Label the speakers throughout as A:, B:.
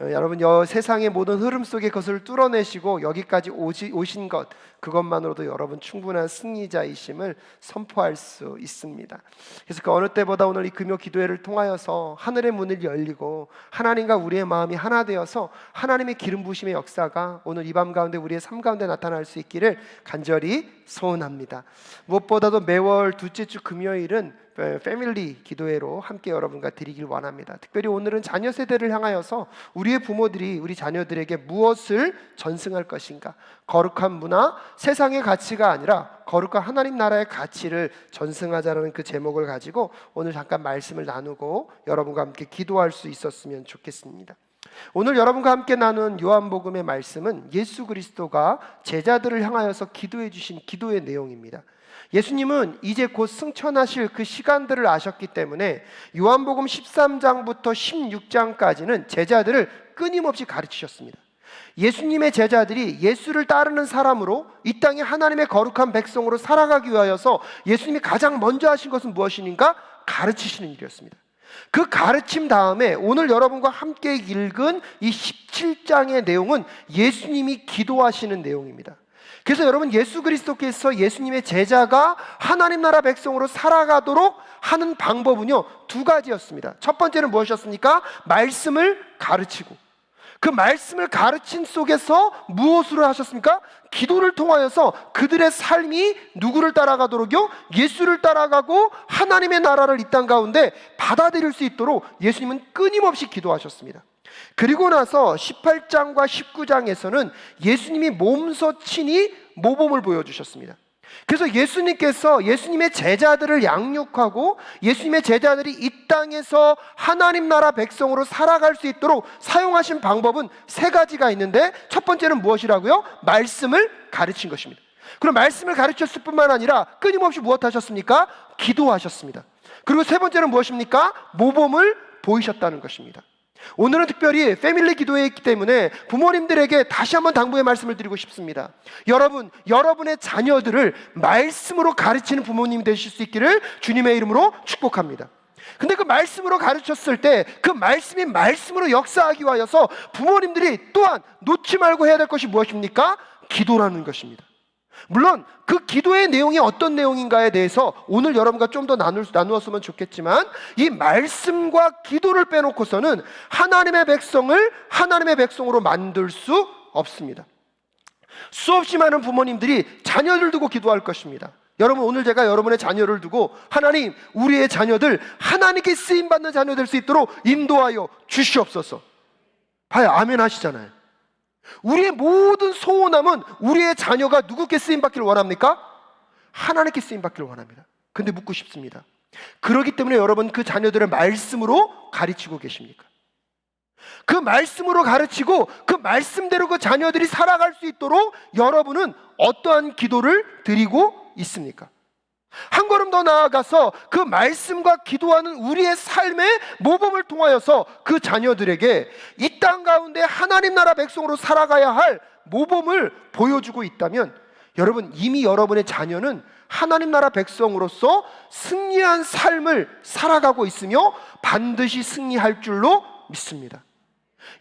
A: 여러분 세상의 모든 흐름 속에 그것을 뚫어내시고 여기까지 오신 것, 그것만으로도 여러분 충분한 승리자이심을 선포할 수 있습니다. 그래서 그 어느 때보다 오늘 이 금요 기도회를 통하여서 하늘의 문을 열리고 하나님과 우리의 마음이 하나 되어서 하나님의 기름 부으심의 역사가 오늘 이 밤 가운데 우리의 삶 가운데 나타날 수 있기를 간절히 소원합니다. 무엇보다도 매월 둘째 주 금요일은 패밀리 기도회로 함께 여러분과 드리길 원합니다. 특별히 오늘은 자녀 세대를 향하여서 우리의 부모들이 우리 자녀들에게 무엇을 전승할 것인가, 거룩한 문화, 세상의 가치가 아니라 거룩한 하나님 나라의 가치를 전승하자라는 그 제목을 가지고 오늘 잠깐 말씀을 나누고 여러분과 함께 기도할 수 있었으면 좋겠습니다. 오늘 여러분과 함께 나눈 요한복음의 말씀은 예수 그리스도가 제자들을 향하여서 기도해 주신 기도의 내용입니다. 예수님은 이제 곧 승천하실 그 시간들을 아셨기 때문에 요한복음 13장부터 16장까지는 제자들을 끊임없이 가르치셨습니다. 예수님의 제자들이 예수를 따르는 사람으로 이 땅에 하나님의 거룩한 백성으로 살아가기 위하여서 예수님이 가장 먼저 하신 것은 무엇인가? 가르치시는 일이었습니다. 그 가르침 다음에 오늘 여러분과 함께 읽은 이 17장의 내용은 예수님이 기도하시는 내용입니다. 그래서 여러분, 예수 그리스도께서 예수님의 제자가 하나님 나라 백성으로 살아가도록 하는 방법은요, 두 가지였습니다. 첫 번째는 무엇이었습니까? 말씀을 가르치고, 그 말씀을 가르친 속에서 무엇으로 하셨습니까? 기도를 통하여서 그들의 삶이 누구를 따라가도록요? 예수를 따라가고 하나님의 나라를 이 땅 가운데 받아들일 수 있도록 예수님은 끊임없이 기도하셨습니다. 그리고 나서 18장과 19장에서는 예수님이 몸소 친히 모범을 보여주셨습니다. 그래서 예수님께서 예수님의 제자들을 양육하고 예수님의 제자들이 이 땅에서 하나님 나라 백성으로 살아갈 수 있도록 사용하신 방법은 세 가지가 있는데, 첫 번째는 무엇이라고요? 말씀을 가르친 것입니다. 그럼 말씀을 가르쳤을 뿐만 아니라 끊임없이 무엇 하셨습니까? 기도하셨습니다. 그리고 세 번째는 무엇입니까? 모범을 보이셨다는 것입니다. 오늘은 특별히 패밀리 기도회이기 때문에 부모님들에게 다시 한번 당부의 말씀을 드리고 싶습니다. 여러분의 자녀들을 말씀으로 가르치는 부모님이 되실 수 있기를 주님의 이름으로 축복합니다. 근데 그 말씀으로 가르쳤을 때 그 말씀이 말씀으로 역사하기 위하여서 부모님들이 또한 놓지 말고 해야 될 것이 무엇입니까? 기도라는 것입니다. 물론 그 기도의 내용이 어떤 내용인가에 대해서 오늘 여러분과 좀 더 나누었으면 좋겠지만, 이 말씀과 기도를 빼놓고서는 하나님의 백성을 하나님의 백성으로 만들 수 없습니다. 수없이 많은 부모님들이 자녀를 두고 기도할 것입니다. 여러분, 오늘 제가 여러분의 자녀를 두고 하나님, 우리의 자녀들 하나님께 쓰임받는 자녀 될 수 있도록 인도하여 주시옵소서. 봐요, 아멘 하시잖아요. 우리의 모든 소원함은 우리의 자녀가 누구께 쓰임받기를 원합니까? 하나님께 쓰임받기를 원합니다. 근데 묻고 싶습니다. 그렇기 때문에 여러분, 그 자녀들을 말씀으로 가르치고 계십니까? 그 말씀으로 가르치고 그 말씀대로 그 자녀들이 살아갈 수 있도록 여러분은 어떠한 기도를 드리고 있습니까? 한 걸음 더 나아가서 그 말씀과 기도하는 우리의 삶의 모범을 통하여서 그 자녀들에게 이 땅 가운데 하나님 나라 백성으로 살아가야 할 모범을 보여주고 있다면, 여러분, 이미 여러분의 자녀는 하나님 나라 백성으로서 승리한 삶을 살아가고 있으며 반드시 승리할 줄로 믿습니다.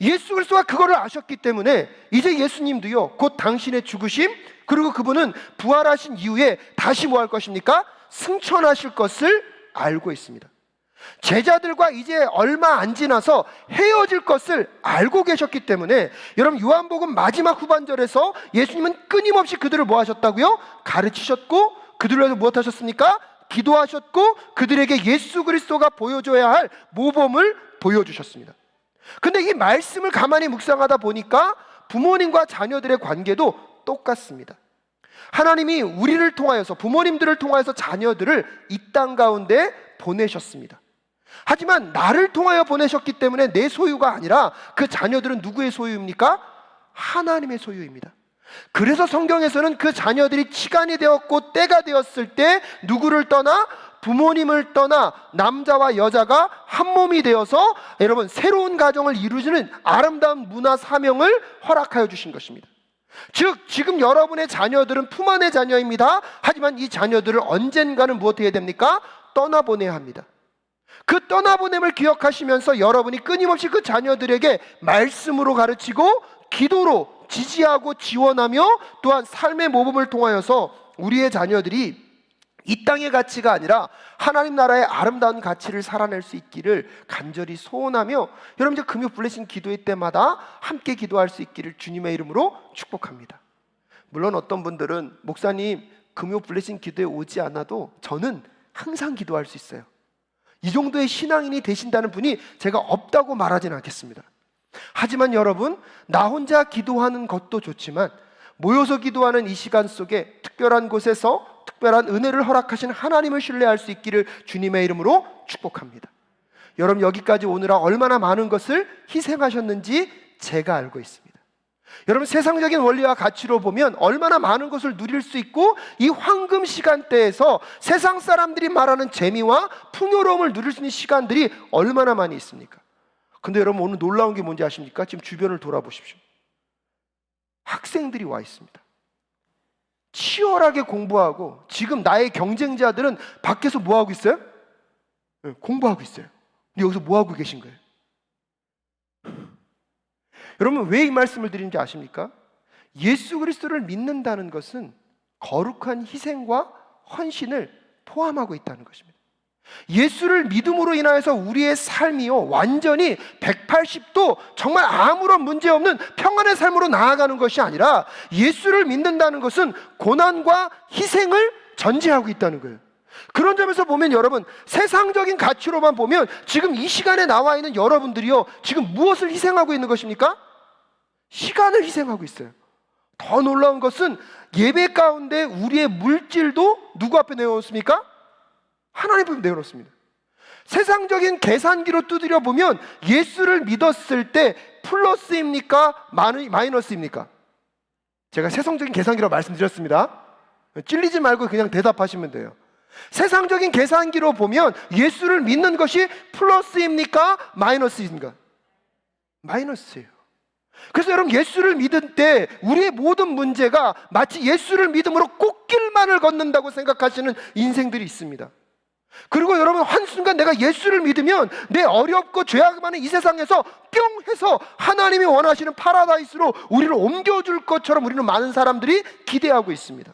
A: 예수 그리스도가 그거를 아셨기 때문에 이제 예수님도요, 곧 당신의 죽으심, 그리고 그분은 부활하신 이후에 다시 뭐 할 것입니까? 승천하실 것을 알고 있습니다. 제자들과 이제 얼마 안 지나서 헤어질 것을 알고 계셨기 때문에, 여러분, 요한복음 마지막 후반절에서 예수님은 끊임없이 그들을 뭐 하셨다고요? 가르치셨고, 그들을 위해서 무엇 하셨습니까? 기도하셨고, 그들에게 예수 그리스도가 보여줘야 할 모범을 보여주셨습니다. 근데 이 말씀을 가만히 묵상하다 보니까 부모님과 자녀들의 관계도 똑같습니다. 하나님이 우리를 통하여서, 부모님들을 통하여서 자녀들을 이 땅 가운데 보내셨습니다. 하지만 나를 통하여 보내셨기 때문에 내 소유가 아니라 그 자녀들은 누구의 소유입니까? 하나님의 소유입니다. 그래서 성경에서는 그 자녀들이 치간이 되었고 때가 되었을 때 누구를 떠나? 부모님을 떠나 남자와 여자가 한 몸이 되어서 여러분, 새로운 가정을 이루시는 아름다운 문화 사명을 허락하여 주신 것입니다. 즉, 지금 여러분의 자녀들은 품 안의 자녀입니다. 하지만 이 자녀들을 언젠가는 무엇 해야 됩니까? 떠나보내야 합니다. 그 떠나보냄을 기억하시면서 여러분이 끊임없이 그 자녀들에게 말씀으로 가르치고 기도로 지지하고 지원하며 또한 삶의 모범을 통하여서 우리의 자녀들이 이 땅의 가치가 아니라 하나님 나라의 아름다운 가치를 살아낼 수 있기를 간절히 소원하며, 여러분 이제 금요 블레싱 기도회 때마다 함께 기도할 수 있기를 주님의 이름으로 축복합니다. 물론 어떤 분들은 목사님 금요 블레싱 기도에 오지 않아도 저는 항상 기도할 수 있어요. 이 정도의 신앙인이 되신다는 분이 제가 없다고 말하지는 않겠습니다. 하지만 여러분, 나 혼자 기도하는 것도 좋지만 모여서 기도하는 이 시간 속에 특별한 곳에서 특별한 은혜를 허락하신 하나님을 신뢰할 수 있기를 주님의 이름으로 축복합니다. 여러분 여기까지 오느라 얼마나 많은 것을 희생하셨는지 제가 알고 있습니다. 여러분 세상적인 원리와 가치로 보면 얼마나 많은 것을 누릴 수 있고 이 황금 시간대에서 세상 사람들이 말하는 재미와 풍요로움을 누릴 수 있는 시간들이 얼마나 많이 있습니까? 근데 여러분 오늘 놀라운 게 뭔지 아십니까? 지금 주변을 돌아보십시오. 학생들이 와 있습니다. 치열하게 공부하고 지금 나의 경쟁자들은 밖에서 뭐하고 있어요? 공부하고 있어요. 근데 여기서 뭐하고 계신 거예요? 여러분 왜 이 말씀을 드리는지 아십니까? 예수 그리스도를 믿는다는 것은 거룩한 희생과 헌신을 포함하고 있다는 것입니다. 예수를 믿음으로 인하여서 우리의 삶이요 완전히 180도 정말 아무런 문제 없는 평안의 삶으로 나아가는 것이 아니라, 예수를 믿는다는 것은 고난과 희생을 전제하고 있다는 거예요. 그런 점에서 보면 여러분 세상적인 가치로만 보면 지금 이 시간에 나와 있는 여러분들이요 지금 무엇을 희생하고 있는 것입니까? 시간을 희생하고 있어요. 더 놀라운 것은 예배 가운데 우리의 물질도 누구 앞에 내어놓습니까? 하나님 앞에 내어놓습니다. 세상적인 계산기로 두드려 보면 예수를 믿었을 때 플러스입니까? 마이너스입니까? 제가 세상적인 계산기라고 말씀드렸습니다. 찔리지 말고 그냥 대답하시면 돼요. 세상적인 계산기로 보면 예수를 믿는 것이 플러스입니까? 마이너스입니까? 마이너스예요. 그래서 여러분 예수를 믿을 때 우리의 모든 문제가 마치 예수를 믿음으로 꽃길만을 걷는다고 생각하시는 인생들이 있습니다. 그리고 여러분 한순간 내가 예수를 믿으면 내 어렵고 죄악 많은 이 세상에서 뿅 해서 하나님이 원하시는 파라다이스로 우리를 옮겨줄 것처럼 우리는 많은 사람들이 기대하고 있습니다.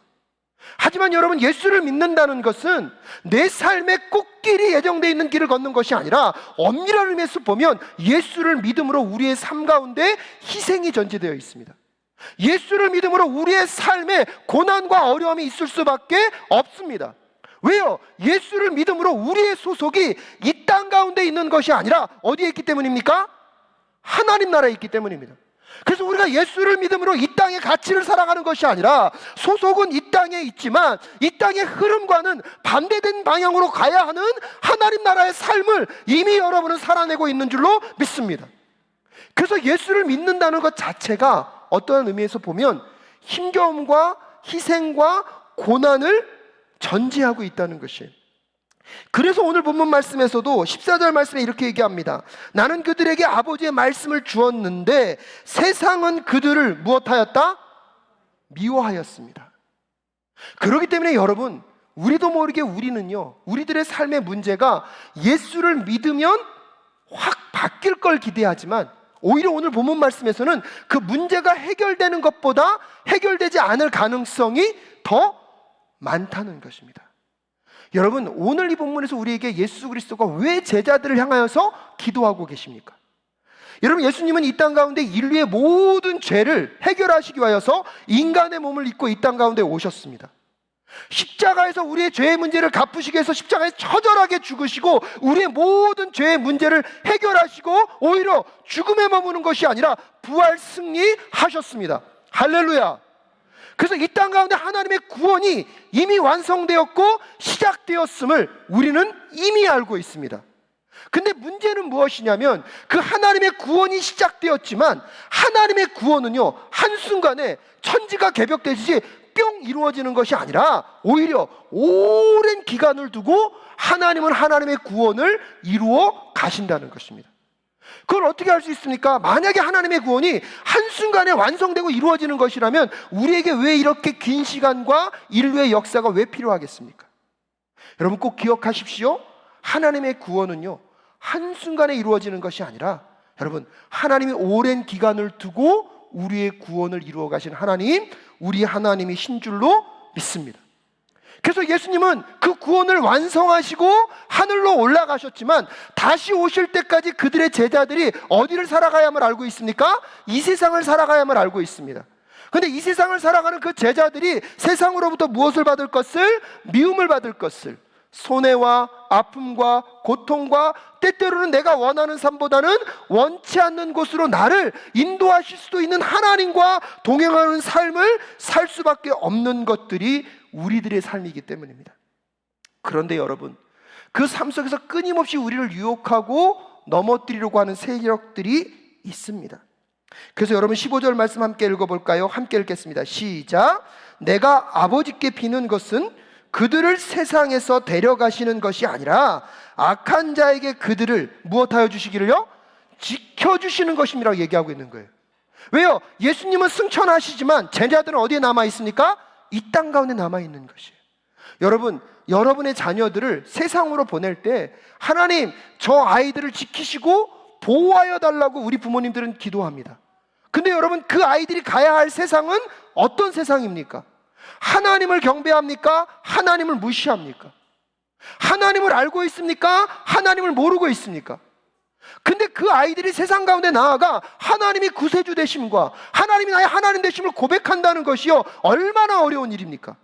A: 하지만 여러분 예수를 믿는다는 것은 내 삶의 꽃길이 예정되어 있는 길을 걷는 것이 아니라 엄밀한 의미에서 보면 예수를 믿음으로 우리의 삶 가운데 희생이 전제되어 있습니다. 예수를 믿음으로 우리의 삶에 고난과 어려움이 있을 수밖에 없습니다. 왜요? 예수를 믿음으로 우리의 소속이 이 땅 가운데 있는 것이 아니라 어디에 있기 때문입니까? 하나님 나라에 있기 때문입니다. 그래서 우리가 예수를 믿음으로 이 땅의 가치를 살아가는 것이 아니라 소속은 이 땅에 있지만 이 땅의 흐름과는 반대된 방향으로 가야 하는 하나님 나라의 삶을 이미 여러분은 살아내고 있는 줄로 믿습니다. 그래서 예수를 믿는다는 것 자체가 어떠한 의미에서 보면 힘겨움과 희생과 고난을 전제하고 있다는 것이에요. 그래서 오늘 본문 말씀에서도 14절 말씀에 이렇게 얘기합니다. 나는 그들에게 아버지의 말씀을 주었는데 세상은 그들을 무엇하였다? 미워하였습니다. 그렇기 때문에 여러분 우리도 모르게 우리는요 우리들의 삶의 문제가 예수를 믿으면 확 바뀔 걸 기대하지만 오히려 오늘 본문 말씀에서는 그 문제가 해결되는 것보다 해결되지 않을 가능성이 더 많다는 것입니다. 여러분 오늘 이 본문에서 우리에게 예수 그리스도가 왜 제자들을 향하여서 기도하고 계십니까? 여러분 예수님은 이 땅 가운데 인류의 모든 죄를 해결하시기 위하여서 인간의 몸을 입고 이 땅 가운데 오셨습니다. 십자가에서 우리의 죄의 문제를 갚으시기 위해서 십자가에 처절하게 죽으시고 우리의 모든 죄의 문제를 해결하시고 오히려 죽음에 머무는 것이 아니라 부활 승리하셨습니다. 할렐루야. 그래서 이 땅 가운데 하나님의 구원이 이미 완성되었고 시작되었음을 우리는 이미 알고 있습니다. 근데 문제는 무엇이냐면 그 하나님의 구원이 시작되었지만 하나님의 구원은요 한순간에 천지가 개벽되듯이 뿅 이루어지는 것이 아니라 오히려 오랜 기간을 두고 하나님은 하나님의 구원을 이루어 가신다는 것입니다. 그걸 어떻게 할 수 있습니까? 만약에 하나님의 구원이 한순간에 완성되고 이루어지는 것이라면 우리에게 왜 이렇게 긴 시간과 인류의 역사가 왜 필요하겠습니까? 여러분 꼭 기억하십시오. 하나님의 구원은요, 한순간에 이루어지는 것이 아니라 여러분, 하나님이 오랜 기간을 두고 우리의 구원을 이루어 가신 하나님, 우리 하나님이신 줄로 믿습니다. 그래서 예수님은 그 구원을 완성하시고 하늘로 올라가셨지만 다시 오실 때까지 그들의 제자들이 어디를 살아가야만 알고 있습니까? 이 세상을 살아가야만 알고 있습니다. 그런데 이 세상을 살아가는 그 제자들이 세상으로부터 무엇을 받을 것을? 미움을 받을 것을, 손해와 아픔과 고통과 때때로는 내가 원하는 삶보다는 원치 않는 곳으로 나를 인도하실 수도 있는 하나님과 동행하는 삶을 살 수밖에 없는 것들이 우리들의 삶이기 때문입니다. 그런데 여러분, 그 삶 속에서 끊임없이 우리를 유혹하고 넘어뜨리려고 하는 세력들이 있습니다. 그래서 여러분 15절 말씀 함께 읽어볼까요? 함께 읽겠습니다. 시작. 내가 아버지께 비는 것은 그들을 세상에서 데려가시는 것이 아니라 악한 자에게 그들을 무엇하여 주시기를요? 지켜주시는 것입니다 얘기하고 있는 거예요. 왜요? 예수님은 승천하시지만 제자들은 어디에 남아있습니까? 이 땅 가운데 남아있는 것이에요. 여러분, 여러분의 자녀들을 세상으로 보낼 때 하나님, 저 아이들을 지키시고 보호하여 달라고 우리 부모님들은 기도합니다. 근데 여러분, 그 아이들이 가야 할 세상은 어떤 세상입니까? 하나님을 경배합니까? 하나님을 무시합니까? 하나님을 알고 있습니까? 하나님을 모르고 있습니까? 근데 그 아이들이 세상 가운데 나아가 하나님이 구세주 되심과 하나님이 나의 하나님 되심을 고백한다는 것이요, 얼마나 어려운 일입니까?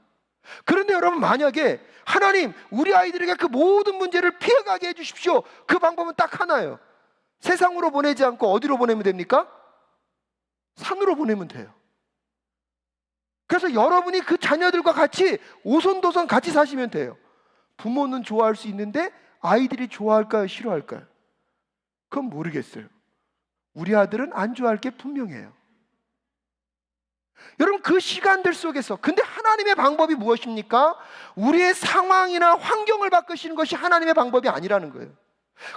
A: 그런데 여러분, 만약에 하나님, 우리 아이들에게 그 모든 문제를 피해가게 해주십시오. 그 방법은 딱 하나예요. 세상으로 보내지 않고 어디로 보내면 됩니까? 산으로 보내면 돼요. 그래서 여러분이 그 자녀들과 같이 오손도손 같이 사시면 돼요. 부모는 좋아할 수 있는데 아이들이 좋아할까요? 싫어할까요? 그건 모르겠어요. 우리 아들은 안 좋아할 게 분명해요. 여러분, 그 시간들 속에서 근데 하나님의 방법이 무엇입니까? 우리의 상황이나 환경을 바꾸시는 것이 하나님의 방법이 아니라는 거예요.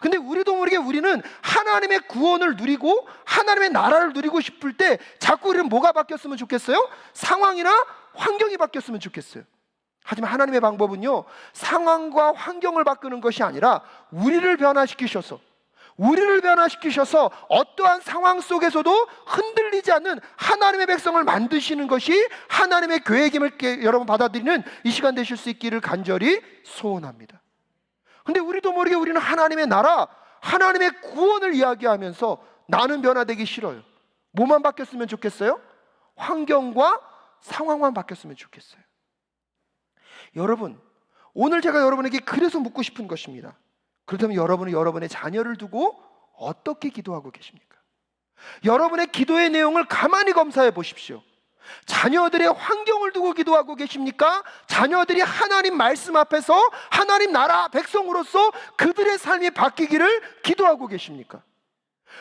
A: 근데 우리도 모르게 우리는 하나님의 구원을 누리고 하나님의 나라를 누리고 싶을 때 자꾸 우리는 뭐가 바뀌었으면 좋겠어요? 상황이나 환경이 바뀌었으면 좋겠어요. 하지만 하나님의 방법은요, 상황과 환경을 바꾸는 것이 아니라 우리를 변화시키셔서 어떠한 상황 속에서도 흔들리지 않는 하나님의 백성을 만드시는 것이 하나님의 계획임을 여러분 받아들이는 이 시간 되실 수 있기를 간절히 소원합니다. 근데 우리도 모르게 우리는 하나님의 나라, 하나님의 구원을 이야기하면서 나는 변화되기 싫어요. 뭐만 바뀌었으면 좋겠어요? 환경과 상황만 바뀌었으면 좋겠어요. 여러분, 오늘 제가 여러분에게 그래서 묻고 싶은 것입니다. 그렇다면 여러분은 여러분의 자녀를 두고 어떻게 기도하고 계십니까? 여러분의 기도의 내용을 가만히 검사해 보십시오. 자녀들의 환경을 두고 기도하고 계십니까? 자녀들이 하나님 말씀 앞에서 하나님 나라 백성으로서 그들의 삶이 바뀌기를 기도하고 계십니까?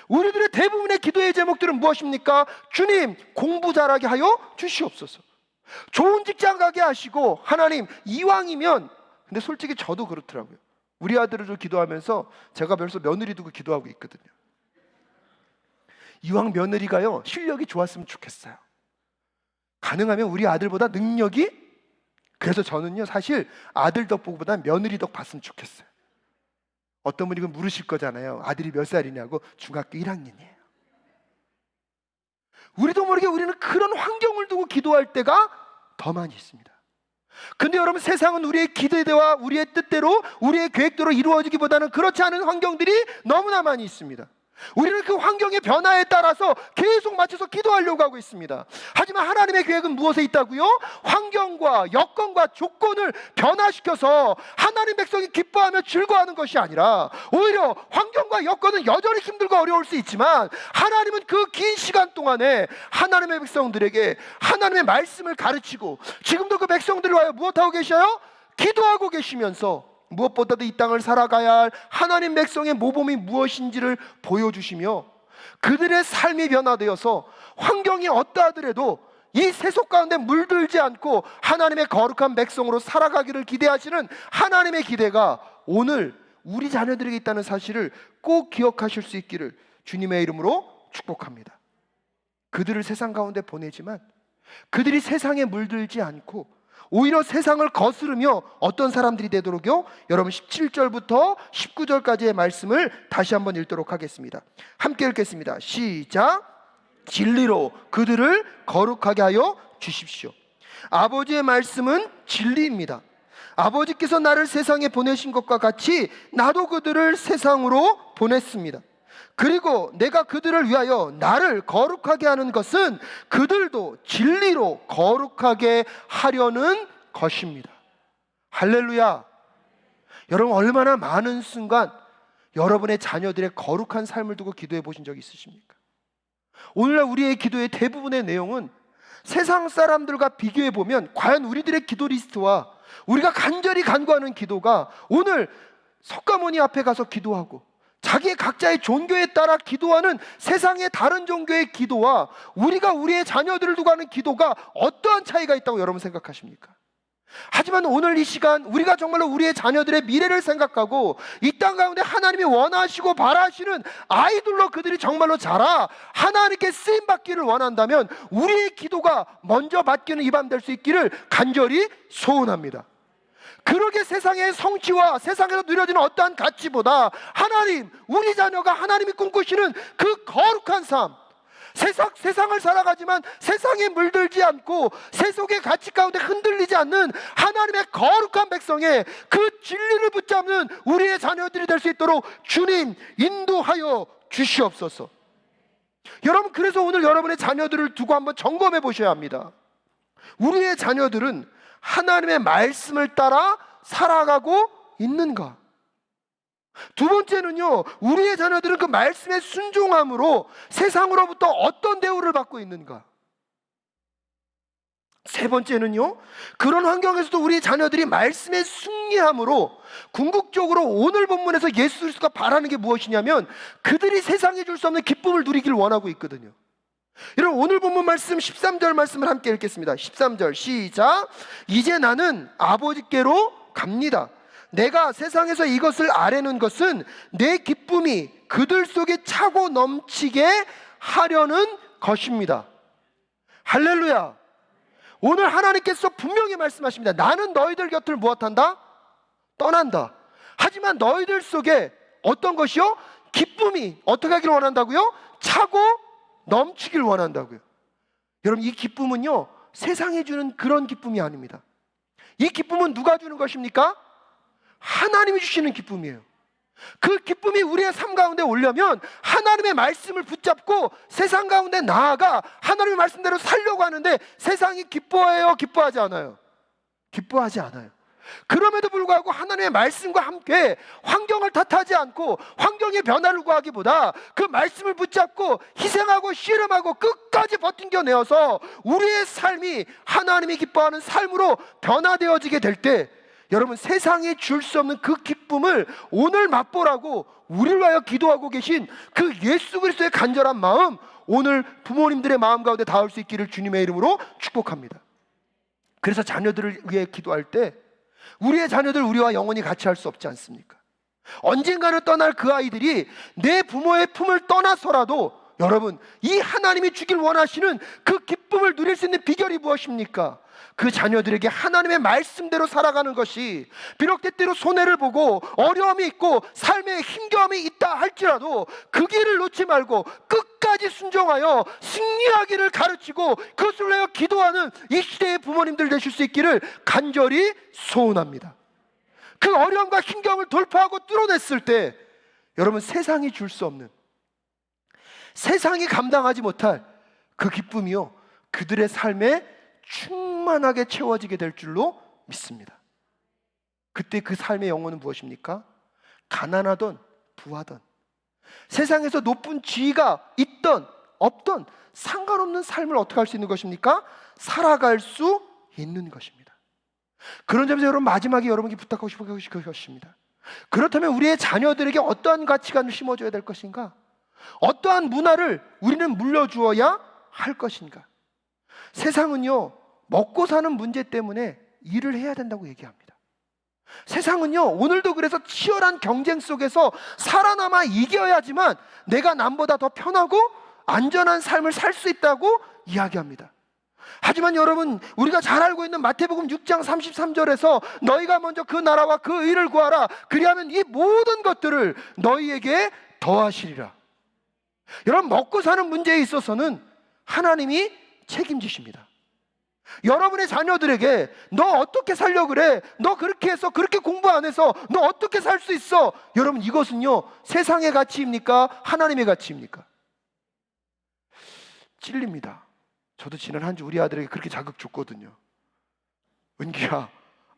A: 우리들의 대부분의 기도의 제목들은 무엇입니까? 주님, 공부 잘하게 하여 주시옵소서. 좋은 직장 가게 하시고, 하나님, 이왕이면, 근데 솔직히 저도 그렇더라고요. 우리 아들을 기도하면서 제가 벌써 며느리 두고 기도하고 있거든요. 이왕 며느리가요, 실력이 좋았으면 좋겠어요. 가능하면 우리 아들보다 능력이, 그래서 저는요 사실 아들 덕 보고보다 며느리 덕 봤으면 좋겠어요. 어떤 분이 물으실 거잖아요. 아들이 몇 살이냐고. 중학교 1학년이에요. 우리도 모르게 우리는 그런 환경을 두고 기도할 때가 더 많이 있습니다. 근데 여러분, 세상은 우리의 기대와 우리의 뜻대로 우리의 계획대로 이루어지기보다는 그렇지 않은 환경들이 너무나 많이 있습니다. 우리는 그 환경의 변화에 따라서 계속 맞춰서 기도하려고 하고 있습니다. 하지만 하나님의 계획은 무엇에 있다고요? 환경과 여건과 조건을 변화시켜서 하나님 백성이 기뻐하며 즐거워하는 것이 아니라 오히려 환경과 여건은 여전히 힘들고 어려울 수 있지만 하나님은 그 긴 시간 동안에 하나님의 백성들에게 하나님의 말씀을 가르치고 지금도 그 백성들을 위하여 무엇하고 계셔요? 기도하고 계시면서 무엇보다도 이 땅을 살아가야 할 하나님 백성의 모범이 무엇인지를 보여주시며 그들의 삶이 변화되어서 환경이 어떠하더라도 이 세속 가운데 물들지 않고 하나님의 거룩한 백성으로 살아가기를 기대하시는 하나님의 기대가 오늘 우리 자녀들에게 있다는 사실을 꼭 기억하실 수 있기를 주님의 이름으로 축복합니다. 그들을 세상 가운데 보내지만 그들이 세상에 물들지 않고 오히려 세상을 거스르며 어떤 사람들이 되도록요? 여러분 17절부터 19절까지의 말씀을 다시 한번 읽도록 하겠습니다. 함께 읽겠습니다. 시작. 진리로 그들을 거룩하게 하여 주십시오. 아버지의 말씀은 진리입니다. 아버지께서 나를 세상에 보내신 것과 같이 나도 그들을 세상으로 보냈습니다. 그리고 내가 그들을 위하여 나를 거룩하게 하는 것은 그들도 진리로 거룩하게 하려는 것입니다. 할렐루야. 여러분, 얼마나 많은 순간 여러분의 자녀들의 거룩한 삶을 두고 기도해 보신 적 있으십니까? 오늘날 우리의 기도의 대부분의 내용은 세상 사람들과 비교해 보면 과연 우리들의 기도 리스트와 우리가 간절히 간구하는 기도가 오늘 석가모니 앞에 가서 기도하고 자기의 각자의 종교에 따라 기도하는 세상의 다른 종교의 기도와 우리가 우리의 자녀들을 두고 하는 기도가 어떠한 차이가 있다고 여러분 생각하십니까? 하지만 오늘 이 시간 우리가 정말로 우리의 자녀들의 미래를 생각하고 이 땅 가운데 하나님이 원하시고 바라시는 아이들로 그들이 정말로 자라 하나님께 쓰임받기를 원한다면 우리의 기도가 먼저 받기는 이 밤 될 수 있기를 간절히 소원합니다. 그러게 세상의 성취와 세상에서 누려지는 어떠한 가치보다 하나님, 우리 자녀가 하나님이 꿈꾸시는 그 거룩한 삶, 세상을 살아가지만 세상에 물들지 않고 세속의 가치 가운데 흔들리지 않는 하나님의 거룩한 백성의 그 진리를 붙잡는 우리의 자녀들이 될 수 있도록 주님 인도하여 주시옵소서. 여러분, 그래서 오늘 여러분의 자녀들을 두고 한번 점검해 보셔야 합니다. 우리의 자녀들은 하나님의 말씀을 따라 살아가고 있는가? 두 번째는요, 우리의 자녀들은 그 말씀의 순종함으로 세상으로부터 어떤 대우를 받고 있는가? 세 번째는요, 그런 환경에서도 우리의 자녀들이 말씀의 승리함으로 궁극적으로 오늘 본문에서 예수 그리스도가 바라는 게 무엇이냐면 그들이 세상에 줄 수 없는 기쁨을 누리길 원하고 있거든요. 여러분, 오늘 본문 말씀 13절 말씀을 함께 읽겠습니다. 13절 시작. 이제 나는 아버지께로 갑니다. 내가 세상에서 이것을 아뢰는 것은 내 기쁨이 그들 속에 차고 넘치게 하려는 것입니다. 할렐루야. 오늘 하나님께서 분명히 말씀하십니다. 나는 너희들 곁을 무엇한다? 떠난다. 하지만 너희들 속에 어떤 것이요? 기쁨이 어떻게 하기를 원한다고요? 차고 넘치길 원한다고요. 여러분, 이 기쁨은요 세상이 주는 그런 기쁨이 아닙니다. 이 기쁨은 누가 주는 것입니까? 하나님이 주시는 기쁨이에요. 그 기쁨이 우리의 삶 가운데 오려면 하나님의 말씀을 붙잡고 세상 가운데 나아가 하나님의 말씀대로 살려고 하는데 세상이 기뻐해요? 기뻐하지 않아요? 기뻐하지 않아요. 그럼에도 불구하고 하나님의 말씀과 함께 환경을 탓하지 않고 환경의 변화를 구하기보다 그 말씀을 붙잡고 희생하고 씨름하고 끝까지 버틴겨내어서 우리의 삶이 하나님이 기뻐하는 삶으로 변화되어지게 될 때 여러분, 세상이 줄 수 없는 그 기쁨을 오늘 맛보라고 우리를 위하여 기도하고 계신 그 예수 그리스도의 간절한 마음, 오늘 부모님들의 마음 가운데 닿을 수 있기를 주님의 이름으로 축복합니다. 그래서 자녀들을 위해 기도할 때 우리의 자녀들 우리와 영원히 같이 할 수 없지 않습니까? 언젠가는 떠날 그 아이들이 내 부모의 품을 떠나서라도 여러분, 이 하나님이 주길 원하시는 그 기쁨을 누릴 수 있는 비결이 무엇입니까? 그 자녀들에게 하나님의 말씀대로 살아가는 것이 비록 때때로 손해를 보고 어려움이 있고 삶에 힘겨움이 있다 할지라도 그 길을 놓지 말고 끝까지 순종하여 승리하기를 가르치고 그것을 위하여 기도하는 이 시대의 부모님들 되실 수 있기를 간절히 소원합니다. 그 어려움과 힘겨움을 돌파하고 뚫어냈을 때 여러분, 세상이 줄 수 없는, 세상이 감당하지 못할 그 기쁨이요 그들의 삶에 충만하게 채워지게 될 줄로 믿습니다. 그때 그 삶의 영혼은 무엇입니까? 가난하던 부하던 세상에서 높은 지위가 있던 없던 상관없는 삶을 어떻게 할 수 있는 것입니까? 살아갈 수 있는 것입니다. 그런 점에서 여러분, 마지막에 여러분께 부탁하고 싶은 것이 그것입니다. 그렇다면 우리의 자녀들에게 어떠한 가치관을 심어줘야 될 것인가? 어떠한 문화를 우리는 물려주어야 할 것인가? 세상은요 먹고 사는 문제 때문에 일을 해야 된다고 얘기합니다. 세상은요 오늘도 그래서 치열한 경쟁 속에서 살아남아 이겨야지만 내가 남보다 더 편하고 안전한 삶을 살 수 있다고 이야기합니다. 하지만 여러분, 우리가 잘 알고 있는 마태복음 6장 33절에서 너희가 먼저 그 나라와 그 의를 구하라. 그리하면 이 모든 것들을 너희에게 더하시리라. 여러분, 먹고 사는 문제에 있어서는 하나님이 책임지십니다. 여러분의 자녀들에게 너 어떻게 살려고 그래? 너 그렇게 해서 그렇게 공부 안 해서 너 어떻게 살 수 있어? 여러분, 이것은요 세상의 가치입니까? 하나님의 가치입니까? 찔립니다. 저도 지난 한 주 우리 아들에게 그렇게 자극 줬거든요. 은기야,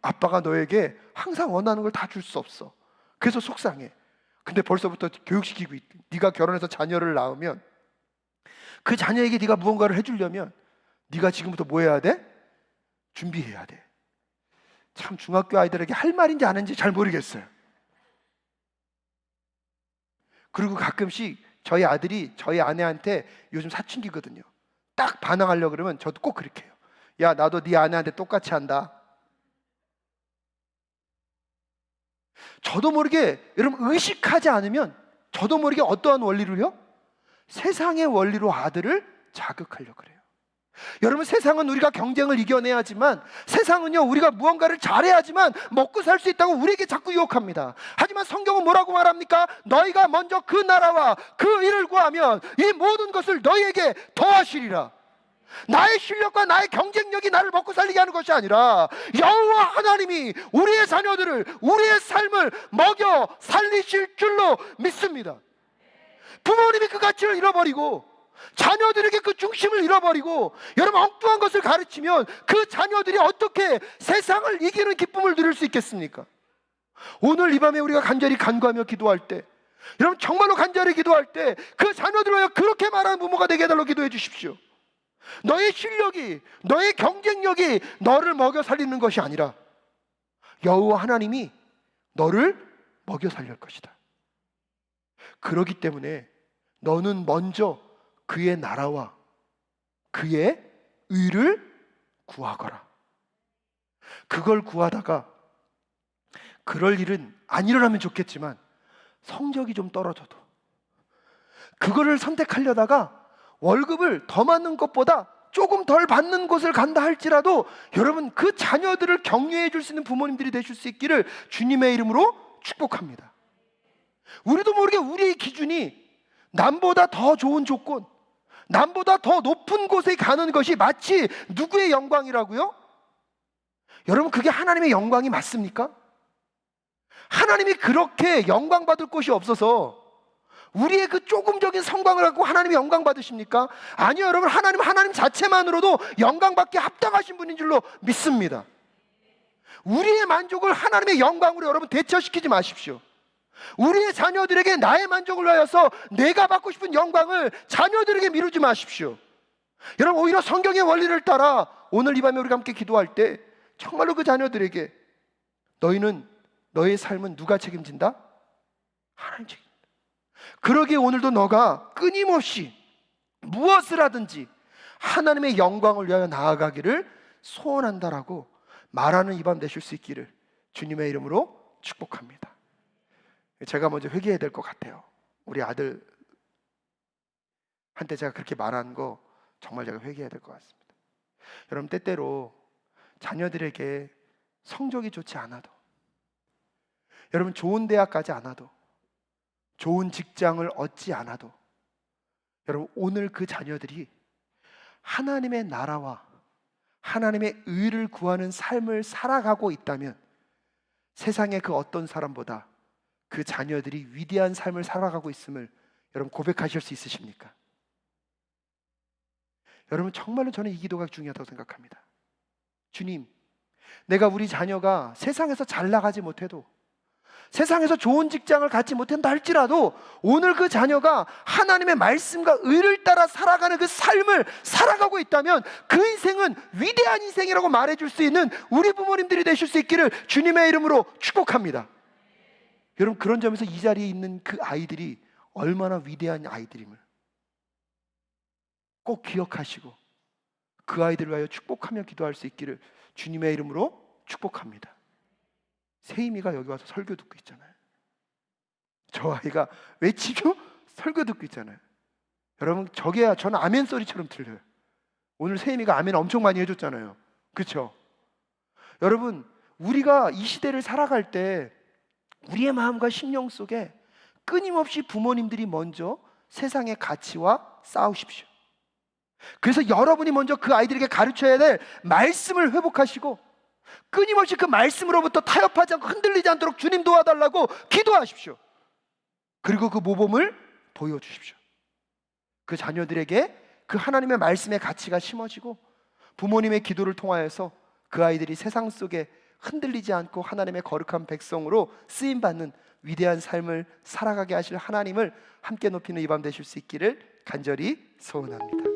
A: 아빠가 너에게 항상 원하는 걸 다 줄 수 없어. 그래서 속상해. 근데 벌써부터 교육시키고 있대. 네가 결혼해서 자녀를 낳으면 그 자녀에게 네가 무언가를 해주려면 네가 지금부터 뭐 해야 돼? 준비해야 돼. 참 중학교 아이들에게 할 말인지 아닌지 잘 모르겠어요. 그리고 가끔씩 저희 아들이 저희 아내한테 요즘 사춘기거든요. 딱 반항하려고 그러면 저도 꼭 그렇게 해요. 야, 나도 네 아내한테 똑같이 한다. 저도 모르게, 여러분, 의식하지 않으면 저도 모르게 어떠한 원리로요? 세상의 원리로 아들을 자극하려고 그래요. 여러분, 세상은 우리가 경쟁을 이겨내야지만, 세상은요 우리가 무언가를 잘해야지만 먹고 살 수 있다고 우리에게 자꾸 유혹합니다. 하지만 성경은 뭐라고 말합니까? 너희가 먼저 그 나라와 그 일을 구하면 이 모든 것을 너희에게 더하시리라. 나의 실력과 나의 경쟁력이 나를 먹고 살리게 하는 것이 아니라 여호와 하나님이 우리의 자녀들을, 우리의 삶을 먹여 살리실 줄로 믿습니다. 부모님이 그 가치를 잃어버리고 자녀들에게 그 중심을 잃어버리고 여러분 엉뚱한 것을 가르치면 그 자녀들이 어떻게 세상을 이기는 기쁨을 누릴 수 있겠습니까? 오늘 이 밤에 우리가 간절히 간구하며 기도할 때, 여러분 정말로 간절히 기도할 때 그 자녀들을 위하여 그렇게 말하는 부모가 되게 해달라고 기도해 주십시오. 너의 실력이, 너의 경쟁력이 너를 먹여 살리는 것이 아니라 여호와 하나님이 너를 먹여 살릴 것이다. 그렇기 때문에 너는 먼저 그의 나라와 그의 의를 구하거라. 그걸 구하다가 그럴 일은 안 일어나면 좋겠지만 성적이 좀 떨어져도, 그거를 선택하려다가 월급을 더 받는 것보다 조금 덜 받는 곳을 간다 할지라도 여러분 그 자녀들을 격려해 줄 수 있는 부모님들이 되실 수 있기를 주님의 이름으로 축복합니다. 우리도 모르게 우리의 기준이 남보다 더 좋은 조건, 남보다 더 높은 곳에 가는 것이 마치 누구의 영광이라고요? 여러분, 그게 하나님의 영광이 맞습니까? 하나님이 그렇게 영광받을 곳이 없어서 우리의 그 조금적인 성광을 갖고 하나님이 영광 받으십니까? 아니요, 여러분, 하나님 자체만으로도 영광받기에 합당하신 분인 줄로 믿습니다. 우리의 만족을 하나님의 영광으로 여러분 대처시키지 마십시오. 우리의 자녀들에게 나의 만족을 위하여서 내가 받고 싶은 영광을 자녀들에게 미루지 마십시오. 여러분, 오히려 성경의 원리를 따라 오늘 이 밤에 우리가 함께 기도할 때 정말로 그 자녀들에게 너희는, 너의 삶은 누가 책임진다? 하나님 책임진다. 그러기에 오늘도 너가 끊임없이 무엇을 하든지 하나님의 영광을 위하여 나아가기를 소원한다라고 말하는 이 밤 되실 수 있기를 주님의 이름으로 축복합니다. 제가 먼저 회개해야 될 것 같아요. 우리 아들한테 제가 그렇게 말한 거 정말 제가 회개해야 될 것 같습니다. 여러분, 때때로 자녀들에게 성적이 좋지 않아도, 여러분 좋은 대학 가지 않아도, 좋은 직장을 얻지 않아도, 여러분 오늘 그 자녀들이 하나님의 나라와 하나님의 의를 구하는 삶을 살아가고 있다면 세상의 그 어떤 사람보다 그 자녀들이 위대한 삶을 살아가고 있음을 여러분 고백하실 수 있으십니까? 여러분, 정말로 저는 이 기도가 중요하다고 생각합니다. 주님, 내가 우리 자녀가 세상에서 잘 나가지 못해도, 세상에서 좋은 직장을 갖지 못한다 할지라도 오늘 그 자녀가 하나님의 말씀과 의를 따라 살아가는 그 삶을 살아가고 있다면 그 인생은 위대한 인생이라고 말해줄 수 있는 우리 부모님들이 되실 수 있기를 주님의 이름으로 축복합니다. 여러분, 그런 점에서 이 자리에 있는 그 아이들이 얼마나 위대한 아이들임을 꼭 기억하시고 그 아이들을 위하여 축복하며 기도할 수 있기를 주님의 이름으로 축복합니다. 세임이가 여기 와서 설교 듣고 있잖아요. 저 아이가 외치고 설교 듣고 있잖아요. 여러분, 저게야 저는 아멘 소리처럼 들려요. 오늘 세임이가 아멘 엄청 많이 해줬잖아요. 그렇죠? 여러분, 우리가 이 시대를 살아갈 때 우리의 마음과 심령 속에 끊임없이 부모님들이 먼저 세상의 가치와 싸우십시오. 그래서 여러분이 먼저 그 아이들에게 가르쳐야 될 말씀을 회복하시고 끊임없이 그 말씀으로부터 타협하지 않고 흔들리지 않도록 주님 도와달라고 기도하십시오. 그리고 그 모범을 보여주십시오. 그 자녀들에게 그 하나님의 말씀의 가치가 심어지고 부모님의 기도를 통하여서 그 아이들이 세상 속에 흔들리지 않고 하나님의 거룩한 백성으로 쓰임받는 위대한 삶을 살아가게 하실 하나님을 함께 높이는 이 밤 되실 수 있기를 간절히 소원합니다.